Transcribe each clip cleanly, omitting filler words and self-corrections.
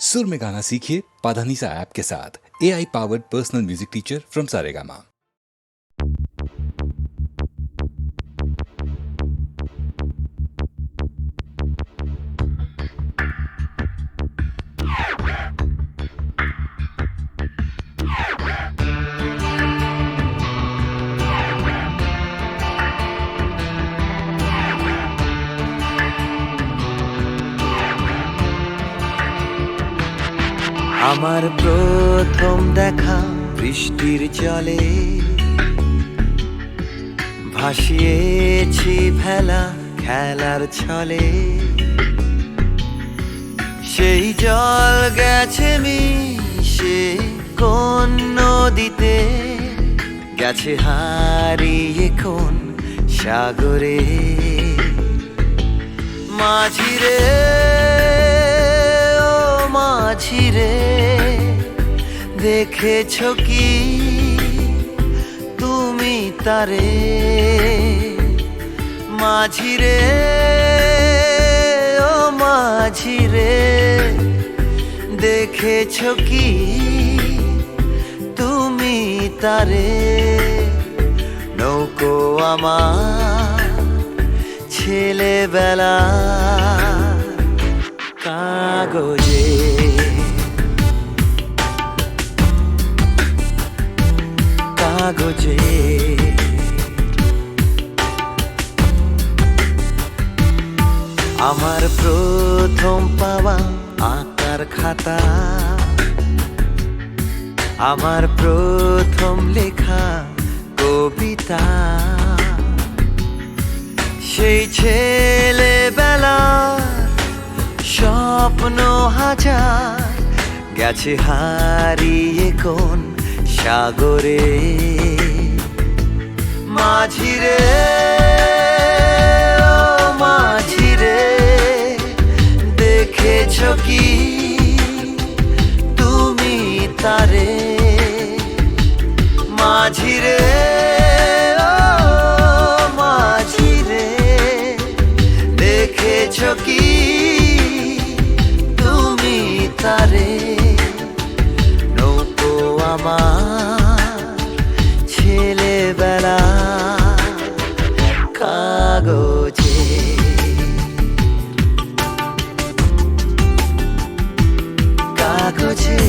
सुर में गाना सीखिए पाधानीसा ऐप के साथ। AI powered personal music teacher from Saregama. আমার প্রথম দেখা বৃষ্টির জলে ভাসিয়েছি ভেলা খেলার ছলে, সেই জল গেছে মিশে কোন নদীতে, গেছে হারিয়ে কোন সাগরে। মাঝিরে ও মাঝিরে, দেখেছো কি তুমি তারে? মাঝিরে ও মাঝিরে, দেখেছো কি তুমি তারে? নৌকো আমার ছেলেবেলা কাগজে, কাগজে। আমার প্রথম পাওয়া আঁকার খাতা, আমার প্রথম লেখা কবিতা, সেই ছেলেবেলা স্বপ্ন হাজার, গেছে হারিয়ে কোন সাগরে। মাঝিরে ও মাঝিরে, দেখেছো কি তুমি তারে? মাঝিরে ও মাঝিরে, দেখেছো কি তুমি তারে? নৌকো আমার ছেলেবেলা কাগজে, কাগজে।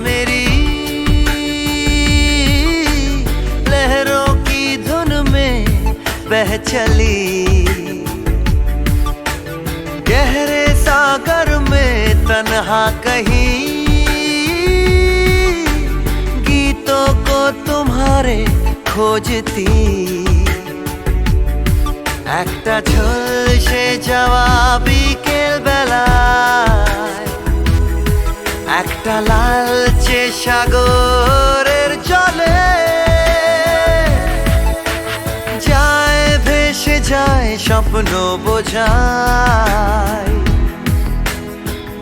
मेरी लहरों की धुन में बह चली, गहरे सागर में तन्हा कहीं, गीतों को तुम्हारे खोजती। একটা ঝলসে যাওয়া বিকেল বেলায়, একটা লালচে সাগরের জলে, যায় ভেসে যায় স্বপ্ন বোঝায়।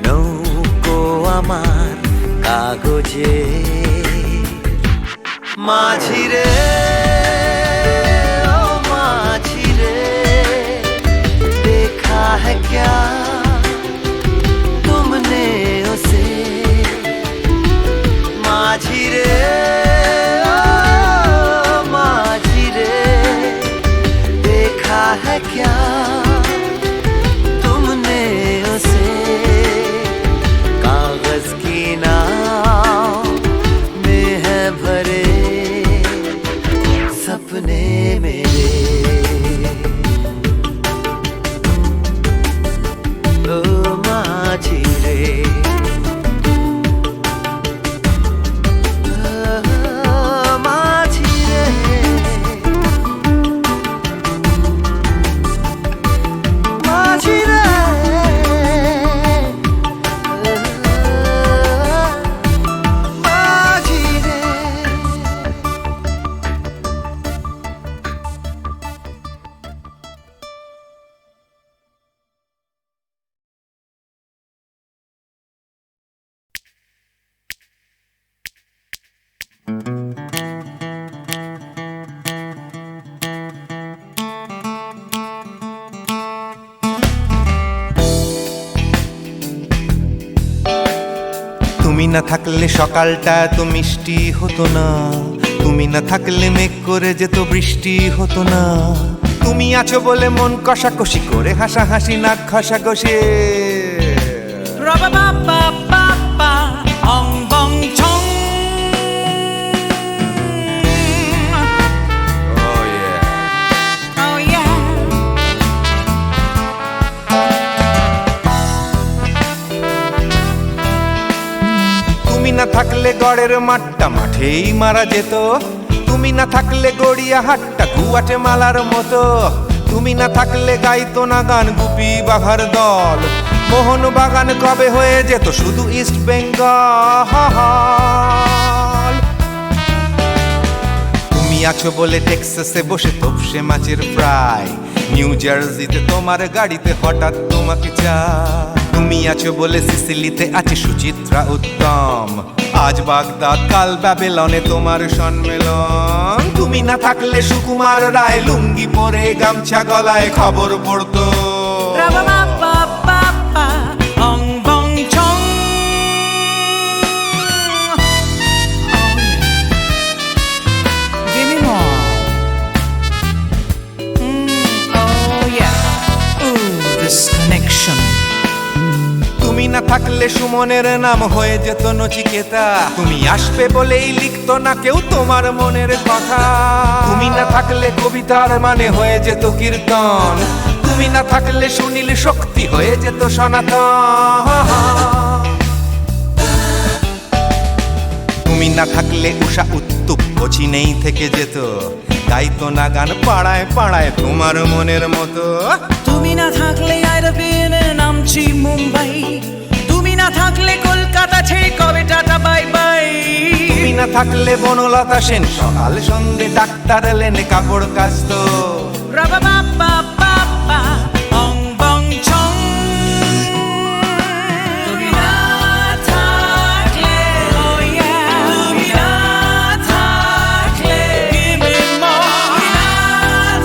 নৌকো আমার কাগজে, মাঝিরে ও মাঝিরে, देखा है क्या तुमने उसे? মাঝিরে ও মাঝিরে, देखा है क्या तुमने उसे? कागज की नाव में है भरे सपने मेरे। তুমি না থাকলে সকালটা এত মিষ্টি হতো না, তুমি না থাকলে মেঘ করে যেত বৃষ্টি হতো না। তুমি আছো বলে মন কষাকষি করে হাসাহাসি নাক ঘষাঘষি। Ra-ba-ba-ba-ba-ba, ong bong chong. Oh yeah. Oh yeah. তুমি না থাকলে গড়ের মাঠটা মাঠেই মারা যেত, তুমি না থাকলে গড়িয়া হাটটা গুয়াটে মালার মতো। তুমি না থাকলে গাইতো না গান গুপি বাঘার দল, মোহন বাগান কবে হয়ে যেত শুধু ইস্ট বেঙ্গল। তুমি আছো বলে টেক্সাসে বসে তপসে মাছের ফ্রাই, নিউ জার্সিতে তোমার গাড়িতে হঠাৎ তোমাকে চাই। তুমি আছো বলে সিসিলিতে আছে সুচিত্রা উত্তম, আজ বাগদাদ কাল ব্যাবিলনে তোমার সম্মেলন। তুমি না থাকলে সুকুমার রায় লুঙ্গি পরে গামছা গলায় খবর পড়তো। Ra-ba-ba-ba-ba-ba, ong bong chong. Give me more. Oh yeah. Ooh, this connection. তুমি না থাকলে সুমনের নাম হয়ে যেত নচিকেতা, তুমি আসবে বলেই লিখতো না কেউ তোমার মনের কথা। তুমি না থাকলে কবিতার মানে হয়ে যেত কীর্তন, তুমি না থাকলে সুনীল শক্তি হয়ে যেত সনাতন। তুমি না থাকলে উষা উত্তুপ কোচিনেই থেকে যেত, গাইতো না গান পাড়ায় পাড়ায় তোমার মনের মতো। তুমি না থাকলে আইরবিনে নামছি মুম্বাই, তুমি না থাকলে কলকাতা ছেড়ে কবে টাটা বাই বাই। তুমি না থাকলে বনলতা সেন সকাল সন্ধে ডাক্তার লেনে কাপড় কাচতো। Ra-ba-ba-ba-ba-ba, ong bong chong. তুমি না থাকলে, oh yeah, তুমি না থাকলে, give me more. তুমি না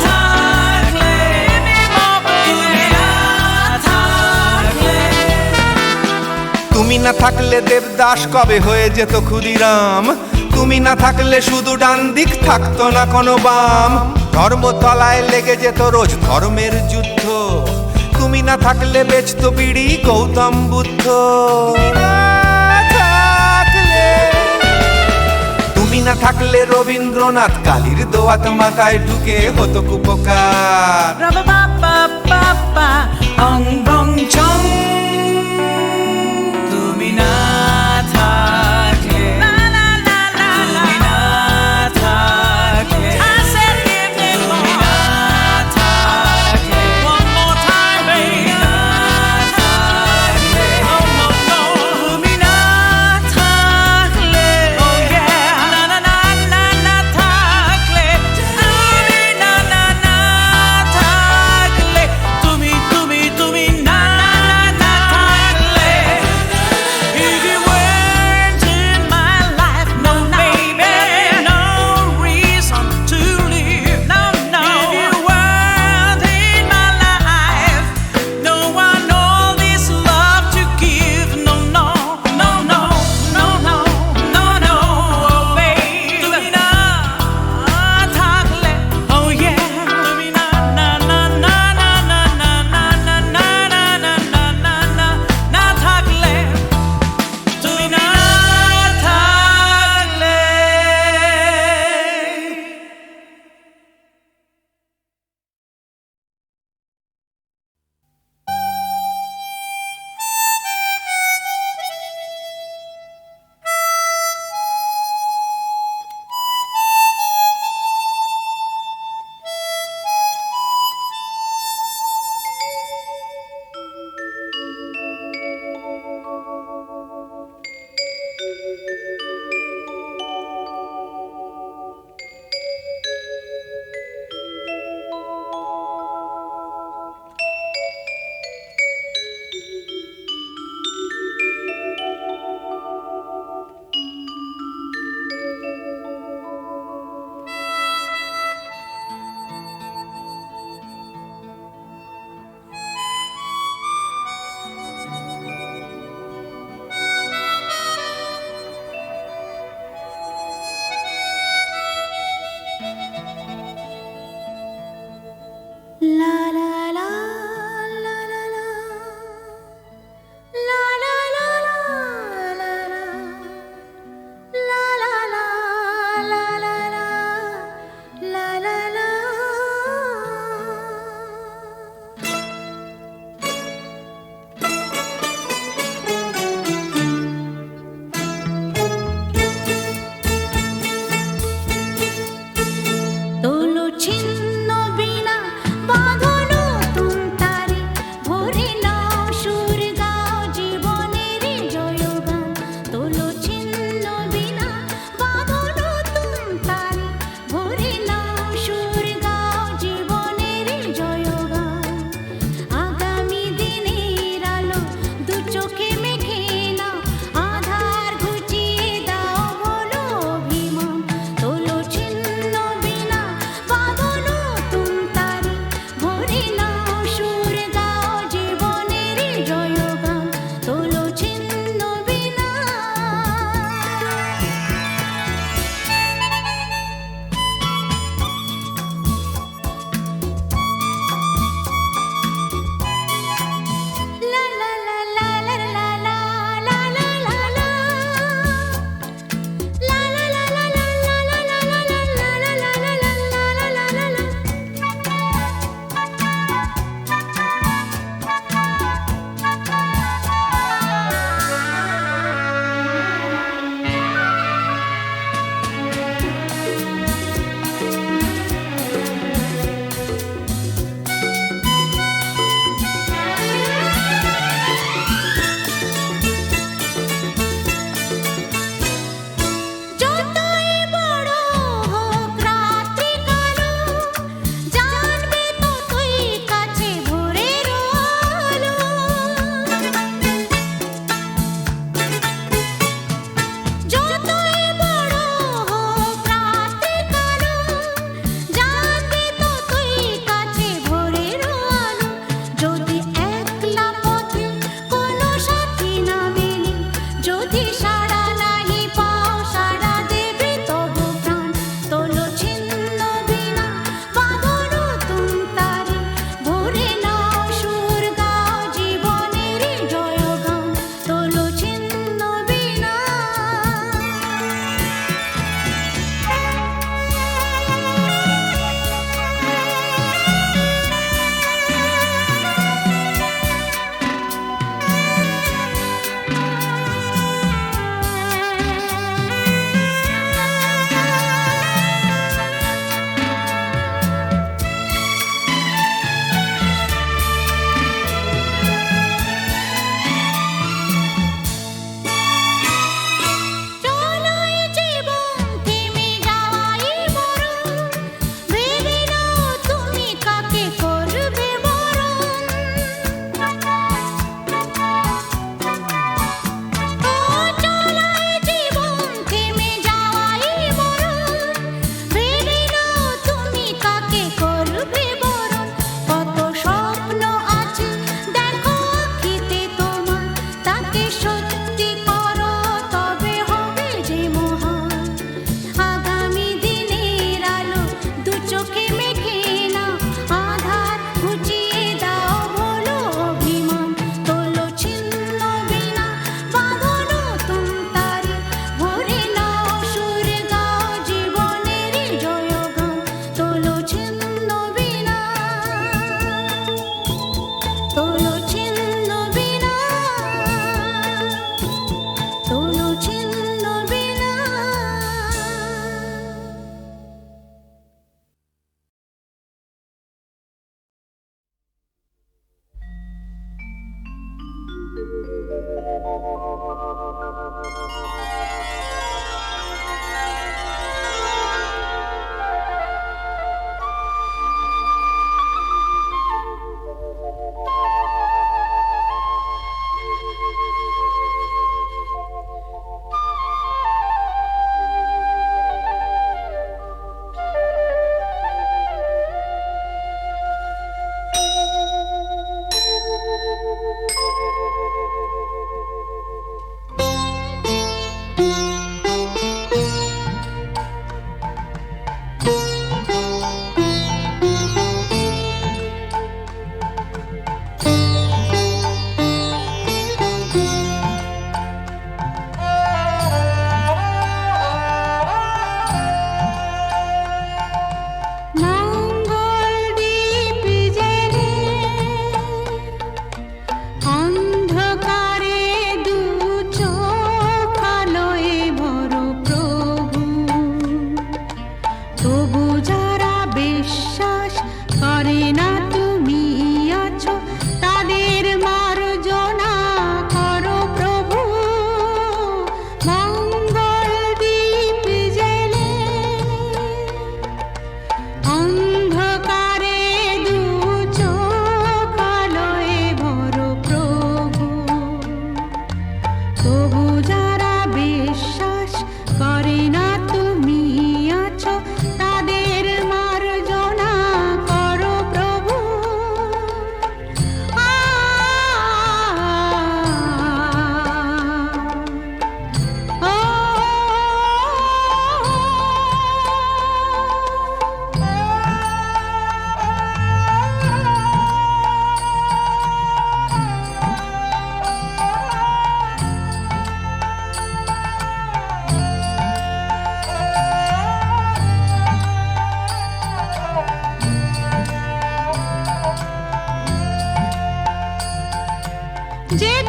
থাকলে, give me more. তুমি না থাকলে. তুমি না থাকলে দেবদাস কবে হয়ে যেত ক্ষুদিরাম, তুমি না থাকলে শুধু ডান দিক থাকতো না কোনো বাম। ধর্মতলায় লেগে যেত রোজ ধর্মের যুদ্ধ, তুমি না থাকলে বেচতো বিড়ি গৌতম বুদ্ধ। তুমি না থাকলে রবীন্দ্রনাথ কালীর দোয়াত মাথায় ঢুকে হতো কুপকার। Ra-ba-ba-ba-ba-ba, ong bong chong. তুমি না থাকলে, না না না না, তুমি না থাকলে, I said give me more. তুমি না থাকলে, one more time baby. তুমি না থাকলে, oh no no. তুমি না থাকলে, oh yeah, না না না না না থাকলে, তুমি না না না থাকলে, তুমি না না না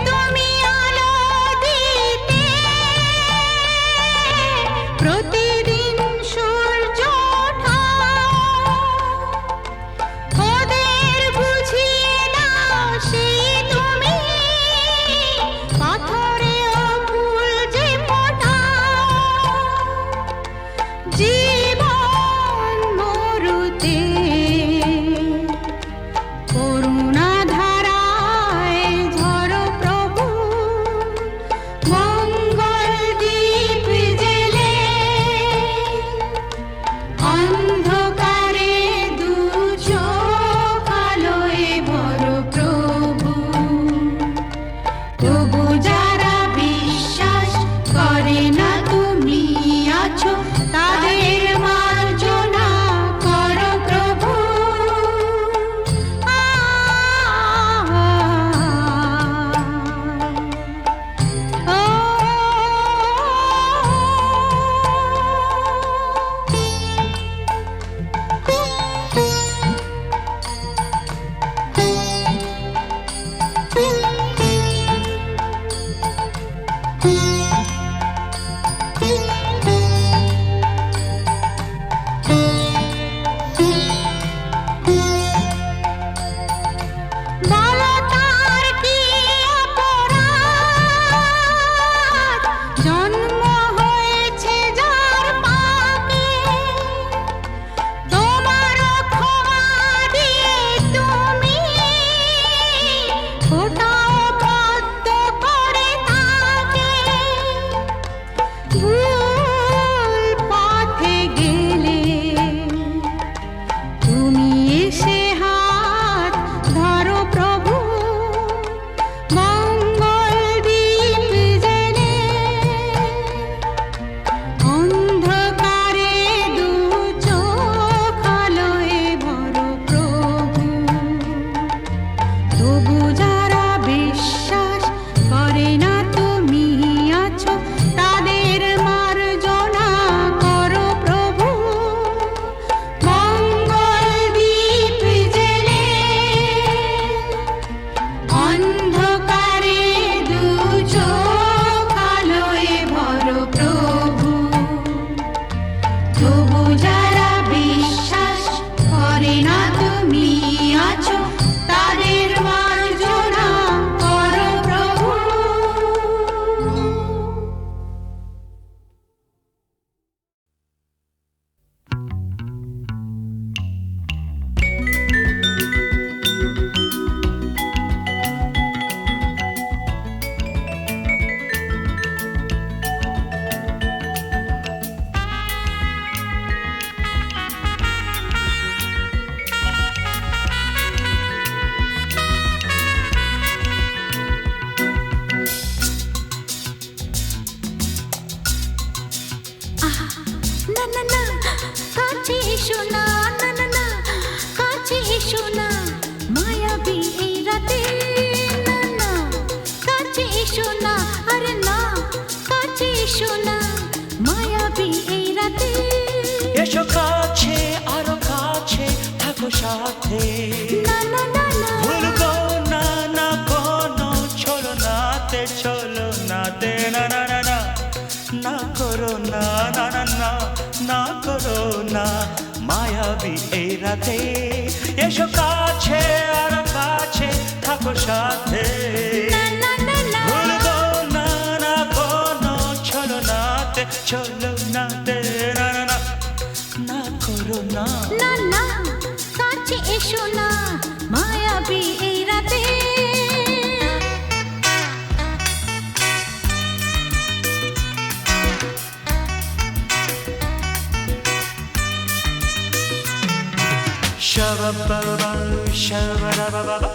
তুমি আলো দিতে প্রতিদিন সূর্য ওঠা ওদের বুঝিয়ে দাও সেই তুমি পাথরেও ফুল যে ফোটাও জীবন মরুতে করুণা ধারায় ঝরো প্রভু মঙ্গল দীপ জেলে অন্ধকারে দু চোখ আলোয় ভরো প্রভু তবু যারা বিশ্বাস করে না তুমি আছো তাদের মার্জনা করো প্রভু বলো তার কি অপরাধ জন্ম হয়েছে যার পাপে তোমার ক্ষমা দিয়ে তুমি ফোটাও পদ্ম করে তাকে ভুল পথে গেলে তুমি এসে হাত ধরো প্রভু মঙ্গল দীপ জেলে অন্ধকারে দু চোখ আলোয় ভরো প্রভু তবু যারা বিশ্বাস করে না তুমি আছো তাদের মার্জনা করো প্রভু মঙ্গল দীপ জেলে অন্ধকারে দু চোখ আলোয় ভরো প্রভু তবু যারা বিশ্বাস করে না তুমি আছো তাদের মার্জনা করো প্রভু না না না কাছে এসো না না না না কাছে এসো না মায়াবী এই রাতে না না কাছে এসো না আরে না কাছে এসো না মায়াবী এই রাতে এসো কাছে আরো কাছে থাকো সাথে না না না না ভুলবো না না কোনো চলো নাতে না না না না না করো না না না না না করো না মায়াবী এই রাতে এসো কাছে আর কাছে থাকো সাথে না না না না ভুলবো না না কোনো চলো নাতে না না না না করো না না না কাছে এসো না মায়াবী এই রাতে Shabba-ba-ba, shabba-da-ba-ba-ba.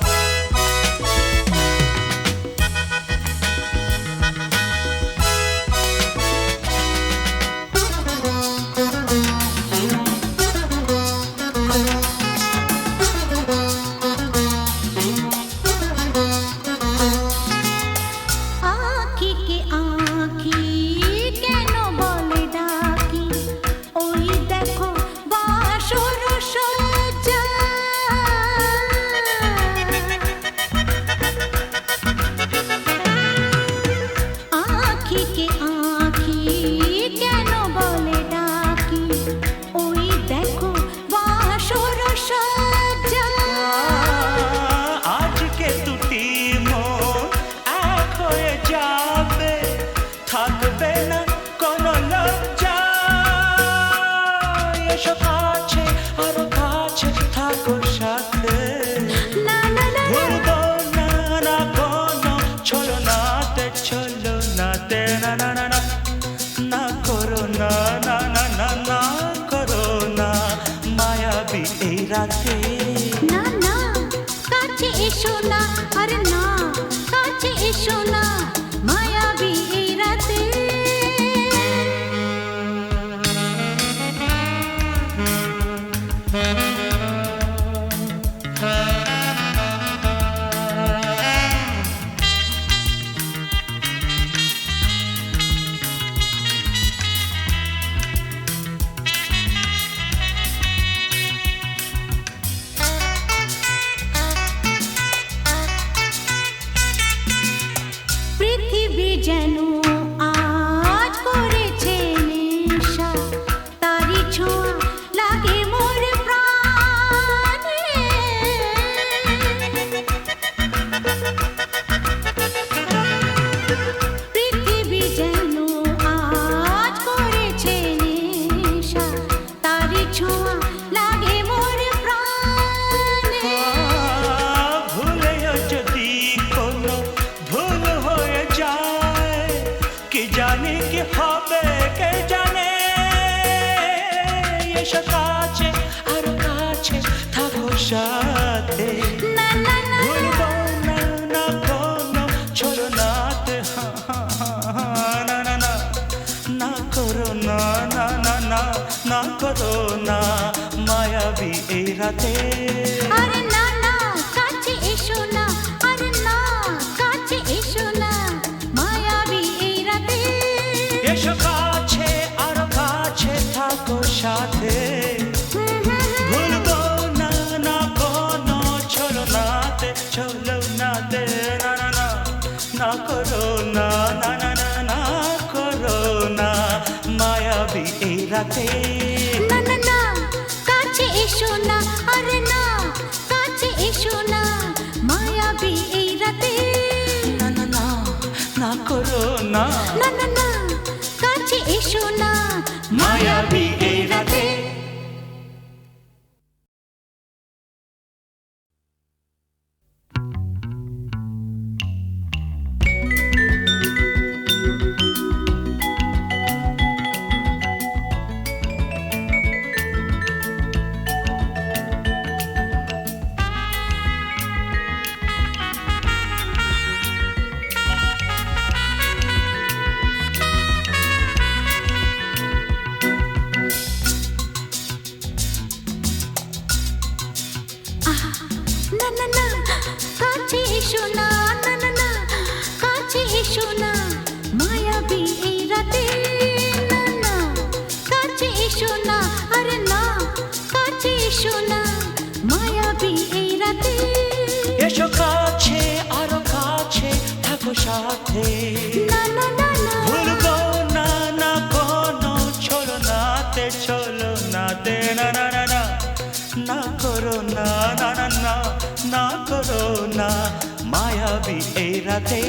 এসো না আরে না কাছে এসো না মায়াবী এই রাতে পৃথিবী যেন আজ করেছে নেশা তারি ছোঁয়া লাগে মোর প্রাণে পৃথিবী যেন আজ করেছে নেশা তারি ছোঁয়া লাগে মোর প্রাণে ভুলেও যদি কোনো ভুল হয়ে যায় কি জানি কি হবে কে জানে এসো কাছে আরো কাছে থাকো সাথে না না না ভুলবো না না কোনো ছলনাতে না না না না করো না না না না না করো না মায়াবী এই রাতে আরে না না কাছে এসো না আরে না কাছে এসো না মায়াবী এই রাতে এসো কাছে আরো কাছে থাকো সাথে ভুলবো না না কোনো ছলনাতে ছলনাতে না না না না করো না না না না না করো না মায়াবী এই রাতে না না না কাছে এসো না আরে না কাছে এসো না মায়াবী এই রাতে না না না না করো না না না না কাছে এসো না মায়াবী এই রাতে না না না কাছে এসো না না না না কাছে এসো না মায়াবী এই রাতে না না কাছে এসো না আরে না কাছে এসো না মায়াবী এই রাতে এসো কাছে আরো কাছে থাকো সাথে না না না না ভুলবো না না কোনো ছলনাতে ছলনাতে না না না না না করো না না না না না করো না মায়াবী এই রাতে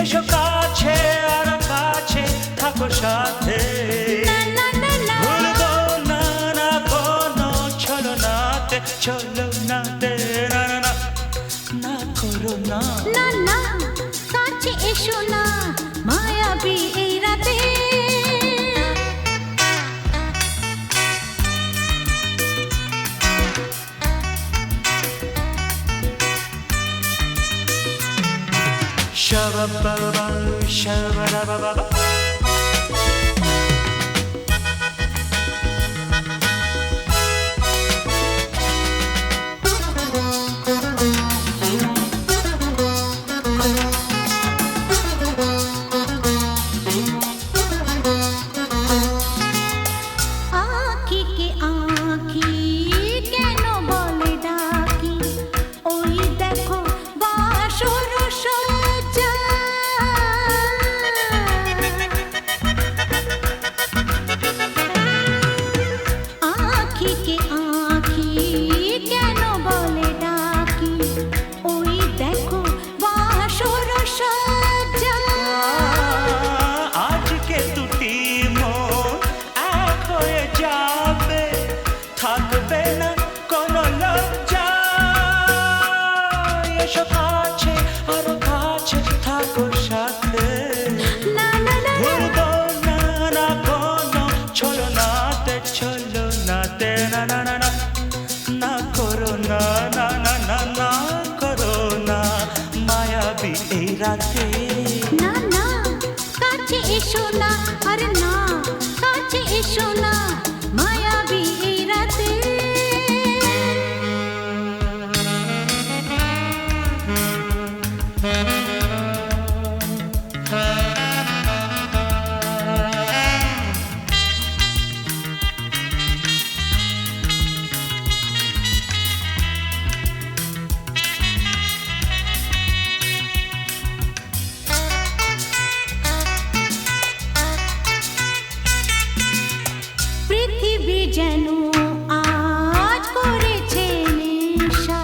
এসো কাছে আর কাছে থাকো সাথে না না না না ভুলবো না না কোনো ছলনাতে ছলনাতে না না না না করো না না না কাছে এসো না মায়াবী এই রাতে Shabba-ba-ba, shabba-da-ba-ba-ba. আঁখি কে আঁখি কেন বলে ডাকি ওই দেখো বাসর সজ্জা রাতে না না কাছে এসো না আরে না কাছে এসো না মায়াবী এই রাতে পৃথিবী যেন আজ করেছে নেশা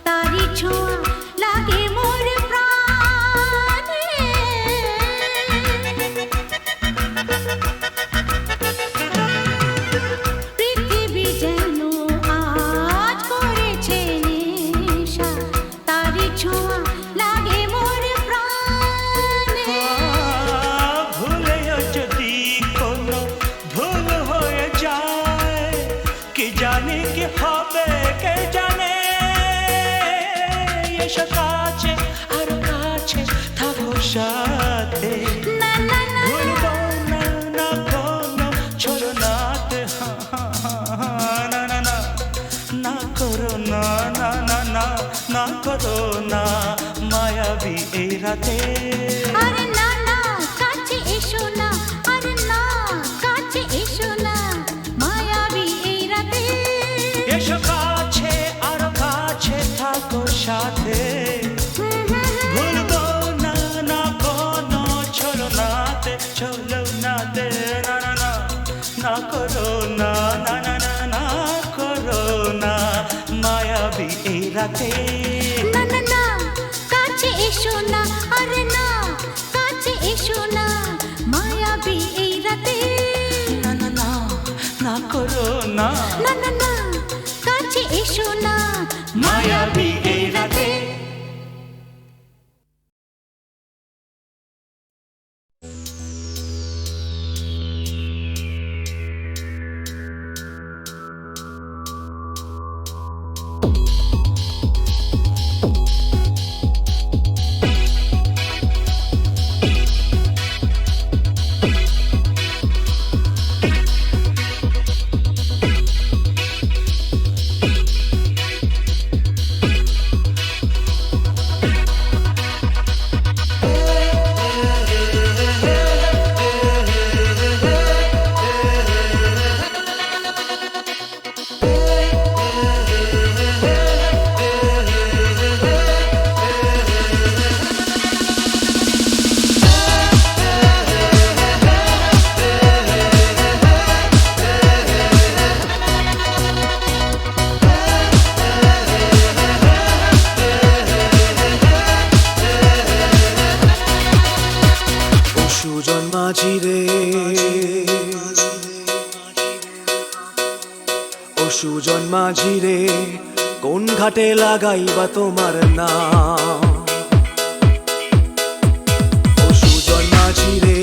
তারি ছোঁয়া লাগে মোর প্রাণে পৃথিবী যেন আজ করেছে নেশা তারি ছোঁয়া লাগে মোর প্রাণে ভুলেও যদি কোনো ভুল হয়ে যায় কি জানি কি হবে কে জানে এসো কাছে আরো কাছে থাকো সাথে না না না ভুলবো না না কোনো ছলনাতে না না না না করো না না না না না করো না মায়াবী এই রাতে আরে না না কাছে এসো না আরে না কাছে এসো না মায়াবী এই রাতে এসো কাছে আরো কাছে থাকো সাথে ভুলবো না না কোনো ছলনাতে ছলনাতে না না না না করো না না না না না করো না মায়াবী এই রাতে না না না কাছে এসো না আরে না কাছে এসো না মায়াবী এই রাতে না না না না করো না না না না কাছে এসো না মায়াবী এই রাতে সুজন মাঝি রে ও সুজন মাঝি রে কোন ঘাটে লাগাইবা তোমার নাম ও সুজন মাঝি রে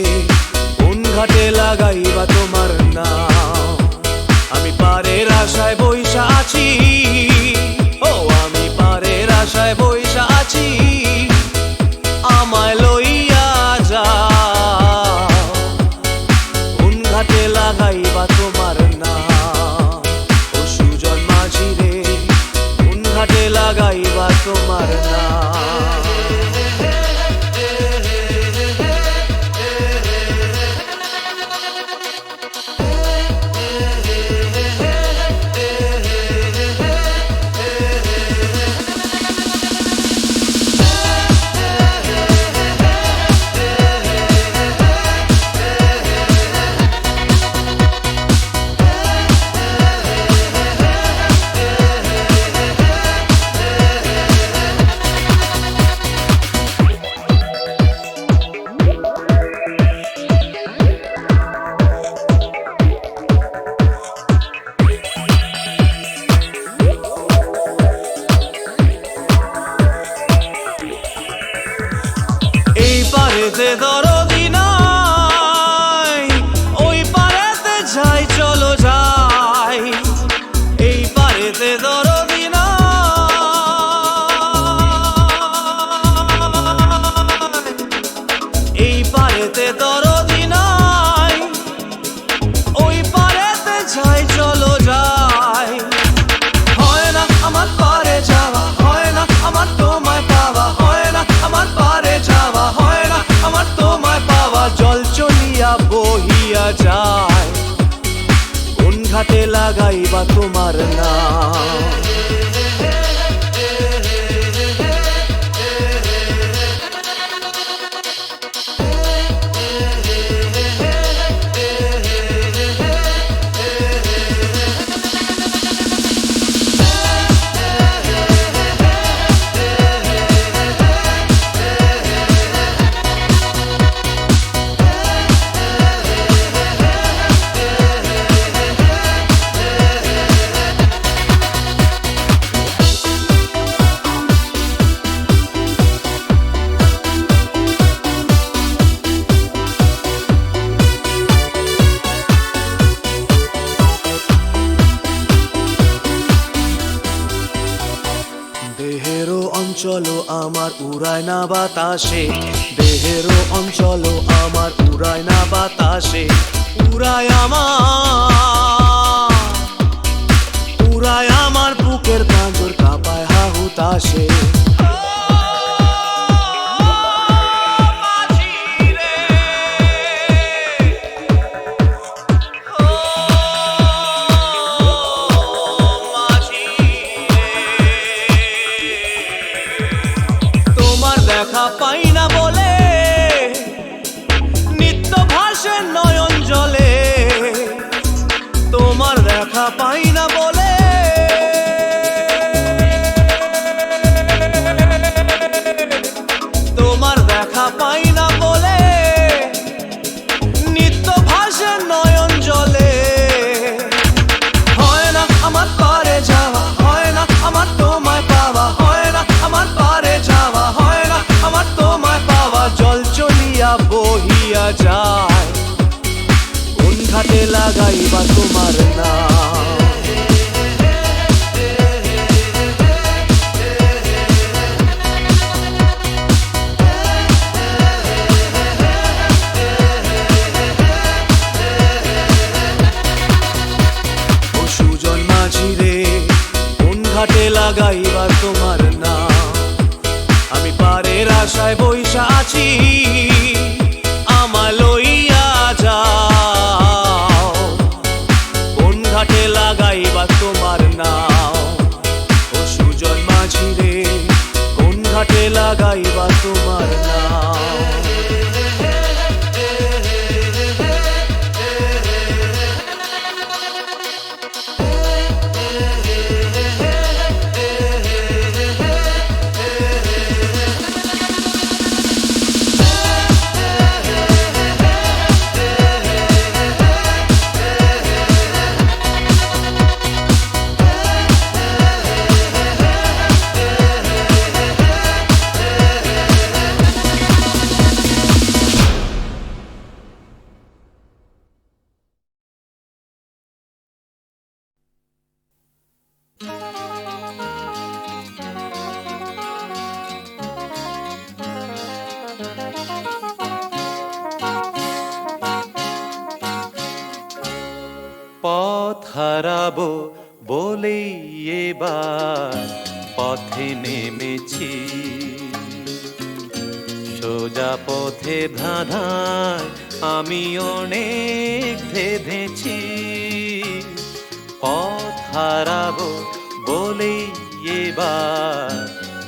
কোন ঘাটে লাগাইবা তোমার নাম আমি পারের আশায় বইসা আছি ও আমি পারের আশায় বইসা আছি আমায় লইয়া যাও কোন ঘাটে লাগাইবা তোমার নাম ও সুজন মাঝি রে কোন ঘাটে লাগাইবা তোমার নাম পারেতে দরদি নাই, ওই পারেতে যাই চলো যাই। হয় না আমার পারে যাওয়া, হয় না আমার তোমায় পাওয়া, হয় না আমার পারে যাওয়া, হয় না আমার তোমায় পাওয়া। জল চলিয়া বহিয়া যায়, কোন ঘাটে লাগাইবা তোমার নাম। দেহেরও অঞ্চল আমার উড়ায় না বাতাসে, দেহেরও অঞ্চল আমার উড়ায় না বাতাসে। উড়ায় আমার বুকের পাঁজর কাঁপায় হাহুতাসে। দেখা পাই না বলে নিত্য ভাসে নয়ন জলে, তোমার দেখা পাই না বলে তোমার দেখা পাই না বলে নিত্য ভাসে নয়ন জলে। হয় না আমার পারে যাওয়া, হয় না আমার তোমায় পাওয়া, হয় না আমার পারে যাওয়া, হয় না আমার তোমায় পাওয়া। জল চলিয়া বহিয়া যায়, কোন ঘাটে লাগাইবা তোমার নাম। ও সুজন মাঝি রে, কোন ঘাটে লাগাইবা তোমার নাম। আমি পারের আশায় বইসা আছি, আমায় লইয়া যাও, কোন ঘাটে লাগাইবা তোমার নাম। ও সুজন মাঝি রে, কোন ঘাটে লাগাইবা তোমার নাম। পথ হারাবো বলেই এবার পথে নেমেছি, সোজা পথে ধাঁধায় আমি অনেক ভেবেছি। পথ হারাবো বলেই এবার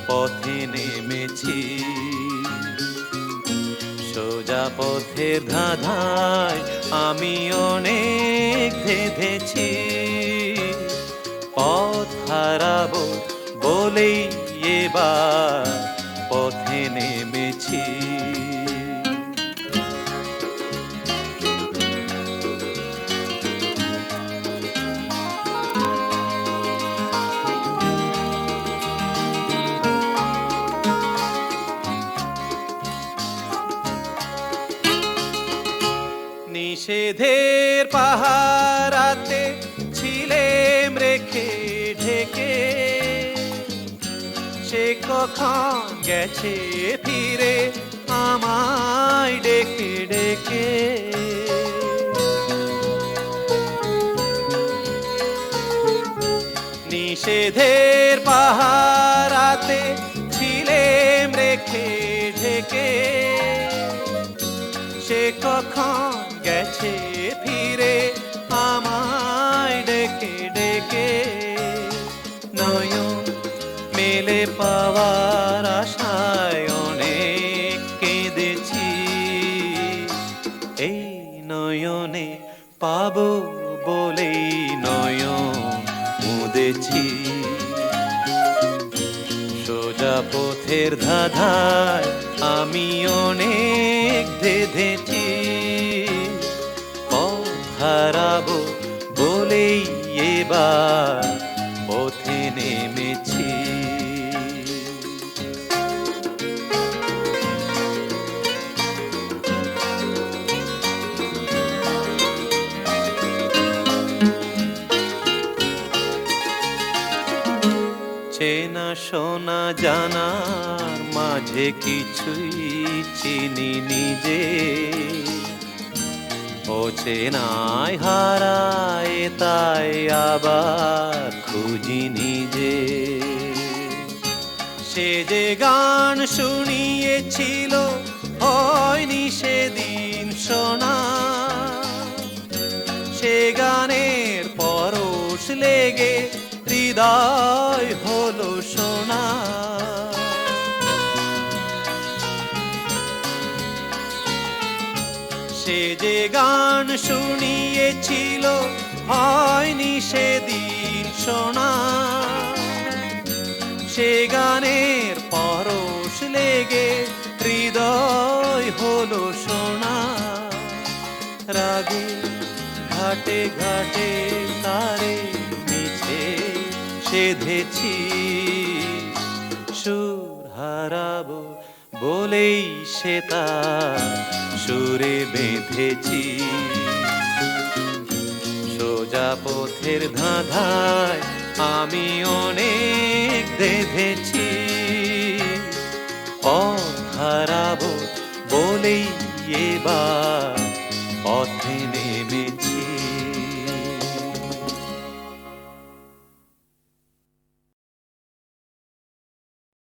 পথে নেমেছি, সোজা পথের ধাঁধায় আমি অনেক ভেবেছি। পথ হারাবো বলেই এবার পথে নেমেছি। নিষেধের পাহারাতে ছিলেম রেখে ঢেকে, সে কখন গেছে ফিরে আমায় ডেকে ডেকে। মেঘের পাহারাতে ছিলেম রেখে ঢেকে, সে কখন গেছে ফিরে আমায় ডেকে ডেকে। নয়ন মেলে পাওয়ার আশায় অনেক কেঁদেছি, এই নয়নে পাবো বলেই নয়ন মুদেছি। সোজা পথের ধাঁধায় আমি অনেক ধেঁধেছি, পথ হারাবো বলেই এবার পথে নেমেছি। চেনা শোনা জানার মাঝে কিছুই চিনি নিজে, ও চেনায় হারায় তাই আবার খুঁজি নিজে। সে যে গান শুনিয়েছিল হয়নি সেদিন শোনা, সে গানের পরশ লেগে হৃদয় হলো সোনা। সে যে গান শুনিয়েছিল হয়নি সেদিন শোনা, সে গানের পরশ লেগে হৃদয় হলো সোনা। রাগে ঘাটে ঘাটে তারে মিছে সেধেছি, সুর হারাবো বলেই সে তার সুরে বেঁধেছি। সোজা পথের ধাঁধায় আমি অনেক ধেঁধেছি, পথ হারাবো বলেই এবার পথে নেমেছি।